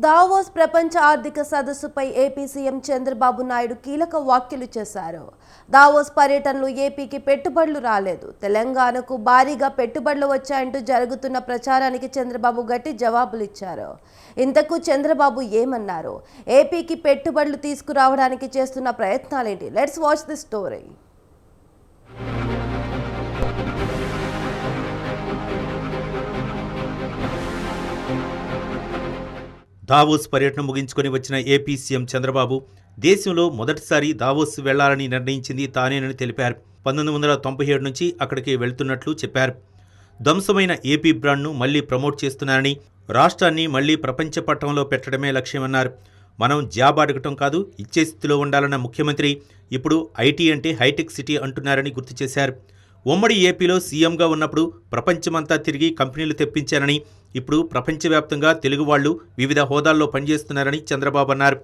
Davos ప్రపంచ ఆర్థిక సదస్సుపై AP CM Chandrababu Naidu కీలక వ్యాఖ్యలు చేశారు. దావోస్ పర్యటనలో ఏపీకి పెట్టుబడులు రాలేదు, తెలంగాణకు భారీగా పెట్టుబడులు వచ్చాయంటూ జరుగుతున్న ప్రచారానికి చంద్రబాబు గట్టి జవాబులు ఇచ్చారు. ఇంతకు చంద్రబాబు ఏమన్నారు? ఏపీకి పెట్టుబడులు తీసుకురావడానికి చేస్తున్న ప్రయత్నాలేంటి? Let's watch the story. Davos పర్యటన ముగించుకొని వచ్చిన ఏపీ సీఎం చంద్రబాబు దేశంలో మొదటిసారి దావోస్ వెళ్లాలని నిర్ణయించింది తానేనని తెలిపారు. 1997 నుంచి అక్కడికి వెళ్తున్నట్లు చెప్పారు. ధ్వంసమైన ఏపీ బ్రాండ్ను మళ్లీ ప్రమోట్ చేస్తున్నారని, రాష్ట్రాన్ని మళ్లీ ప్రపంచ పట్టంలో పెట్టడమే లక్ష్యమన్నారు. మనం జాబ్ అడగటం కాదు, ఇచ్చే స్థితిలో ఉండాలన్న ముఖ్యమంత్రి ఇప్పుడు ఐటీ అంటే హైటెక్ సిటీ అంటున్నారని గుర్తు చేశారు. ఉమ్మడి ఏపీలో సీఎంగా ఉన్నప్పుడు ప్రపంచమంతా తిరిగి కంపెనీలు తెప్పించారని, ఇప్పుడు ప్రపంచవ్యాప్తంగా తెలుగు వాళ్లు వివిధ హోదాల్లో పనిచేస్తున్నారని చంద్రబాబు అన్నారు.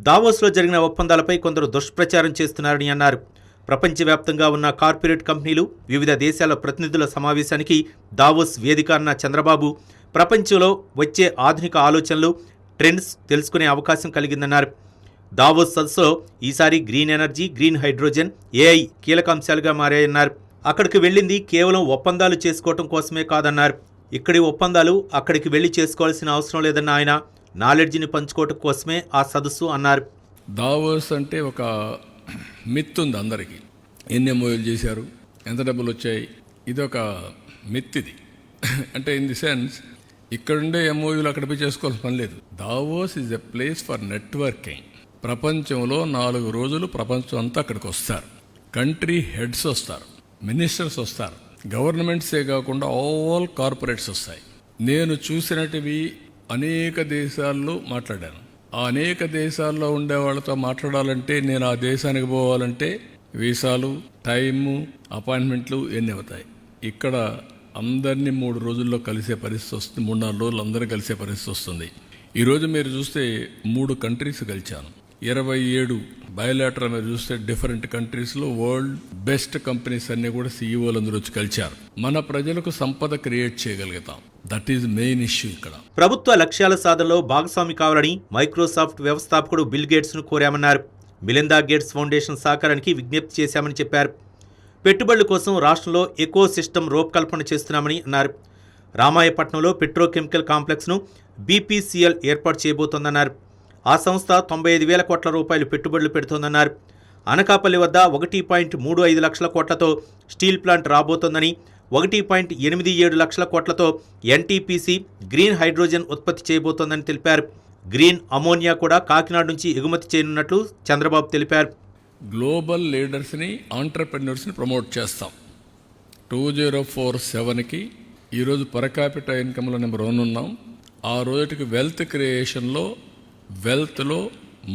దావోస్లో జరిగిన ఒప్పందాలపై కొందరు దుష్ప్రచారం చేస్తున్నారని అన్నారు. ప్రపంచవ్యాప్తంగా ఉన్న కార్పొరేట్ కంపెనీలు, వివిధ దేశాల ప్రతినిధుల సమావేశానికి దావోస్ వేదిక అన్న చంద్రబాబు ప్రపంచంలో వచ్చే ఆధునిక ఆలోచనలు, ట్రెండ్స్ తెలుసుకునే అవకాశం కలిగిందన్నారు. దావోస్ సదస్సులో ఈసారి green energy, green hydrogen, AI కీలక అంశాలుగా మారాయన్నారు. అక్కడికి వెళ్ళింది కేవలం ఒప్పందాలు చేసుకోవటం కోసమే కాదన్నారు. ఇక్కడి ఒప్పందాలు అక్కడికి వెళ్లి చేసుకోవాల్సిన అవసరం లేదన్న ఆయన నాలెడ్జిని పంచుకోవటం కోసమే ఆ సదస్సు అన్నారు. దావోస్ అంటే ఒక మిత్ ఉంది అందరికీ. ఎన్ని ఎంఓయూలు చేశారు, ఎంత డబ్బులు వచ్చాయి, ఇది ఒక మిత్. ఇది అంటే ఇన్ ది సెన్స్ ఇక్కడుండే ఎంఓయూలు అక్కడ పోయి చేసుకోవాల్సిన పని లేదు. Davos is a place for networking. ప్రపంచంలో 4 రోజులు ప్రపంచం అంతా అక్కడికి వస్తారు. కంట్రీ హెడ్స్ వస్తారు, మినిస్టర్స్ వస్తారు, గవర్నమెంట్సే కాకుండా ఆల్ కార్పొరేట్స్ వస్తాయి. నేను చూసినటివి అనేక దేశాల్లో మాట్లాడాను. ఆ అనేక దేశాల్లో ఉండే వాళ్ళతో మాట్లాడాలంటే, నేను ఆ దేశానికి పోవాలంటే వీసాలు, టైము, అపాయింట్మెంట్లు ఎన్ని అవుతాయి. ఇక్కడ అందరినీ 3 రోజుల్లో కలిసే పరిస్థితి వస్తుంది. 3-4 రోజులు అందరూ కలిసే పరిస్థితి వస్తుంది. ఈరోజు మీరు చూస్తే 3 కంట్రీస్ కలిచాను. 27 బయోలాటరల్ మీరు చూస్తే డిఫరెంట్ కంట్రీస్లో వరల్డ్ బెస్ట్ కంపెనీస్ అన్నీ కూడా సీఈఓలు అందరూ వచ్చి కలిచారు. మన ప్రజలకు సంపద క్రియేట్ చేయగలుగుతాం. That is main issue. ఇక్కడ ప్రభుత్వ లక్ష్యాల సాధనలో భాగస్వామి కావాలని మైక్రోసాఫ్ట్ వ్యవస్థాపకుడు బిల్ గేట్స్ను కోరామన్నారు. మిలిందా గేట్స్ ఫౌండేషన్ సహకారానికి విజ్ఞప్తి చేశామని చెప్పారు. పెట్టుబడుల కోసం రాష్ట్రంలో ఎకో సిస్టమ్ రూపకల్పన చేస్తున్నామని అన్నారు. రామాయపట్నంలో పెట్రోకెమికల్ కాంప్లెక్స్ను బీపీసీఎల్ ఏర్పాటు చేయబోతోందన్నారు. ఆ సంస్థ 95,000 కోట్ల రూపాయలు పెట్టుబడులు పెడుతోందన్నారు. అనకాపల్లి వద్ద 1.35 లక్షల కోట్లతో స్టీల్ ప్లాంట్ రాబోతోందని, 1.87 లక్షల కోట్లతో ఎన్టీపీసీ గ్రీన్ హైడ్రోజన్ ఉత్పత్తి చేయబోతోందని తెలిపారు. గ్రీన్ అమోనియా కూడా కాకినాడ నుంచి ఎగుమతి చేయనున్నట్లు చంద్రబాబు తెలిపారు. గ్లోబల్ లీడర్స్ని, ఆంటర్ప్రెన్యూర్స్ని ప్రమోట్ చేస్తాం. 2047కి ఈరోజు పర్ క్యాపిటల్ ఇన్కమ్లో నెంబర్ 1 ఉన్నాం. ఆ రోజుకి వెల్త్ క్రియేషన్లో, వెల్త్లో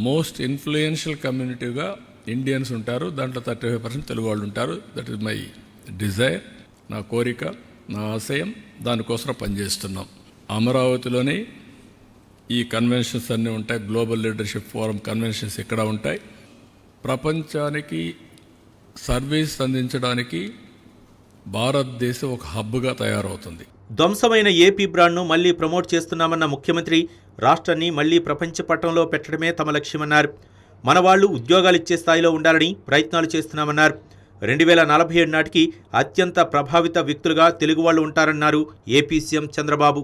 మోస్ట్ ఇన్ఫ్లుయెన్షియల్ కమ్యూనిటీగా ఇండియన్స్ ఉంటారు. దాంట్లో 35% తెలుగు వాళ్ళు ఉంటారు. దట్ ఈస్ మై డిజైర్, నా కోరిక, నా ఆశయం. దానికోసం పనిచేస్తున్నాం. అమరావతిలోనే ఈ కన్వెన్షన్స్ అన్నీ ఉంటాయి. గ్లోబల్ లీడర్షిప్ ఫోరం కన్వెన్షన్స్ ఇక్కడ ఉంటాయి. ప్రపంచానికి సర్వీస్ అందించడానికి భారతదేశం ఒక హబ్గా తయారవుతుంది. ధ్వంసమైన ఏపీ బ్రాండ్ను మళ్లీ ప్రమోట్ చేస్తున్నామన్న ముఖ్యమంత్రి రాష్ట్రాన్ని మళ్లీ ప్రపంచ పట్టంలో పెట్టడమే తమ లక్ష్యమన్నారు. మన వాళ్లు ఉద్యోగాలిచ్చే స్థాయిలో ఉండాలని ప్రయత్నాలు చేస్తున్నామన్నారు. 2047 నాటికి అత్యంత ప్రభావిత వ్యక్తులుగా తెలుగు వాళ్లు ఉంటారన్నారు ఏపీ సీఎం చంద్రబాబు.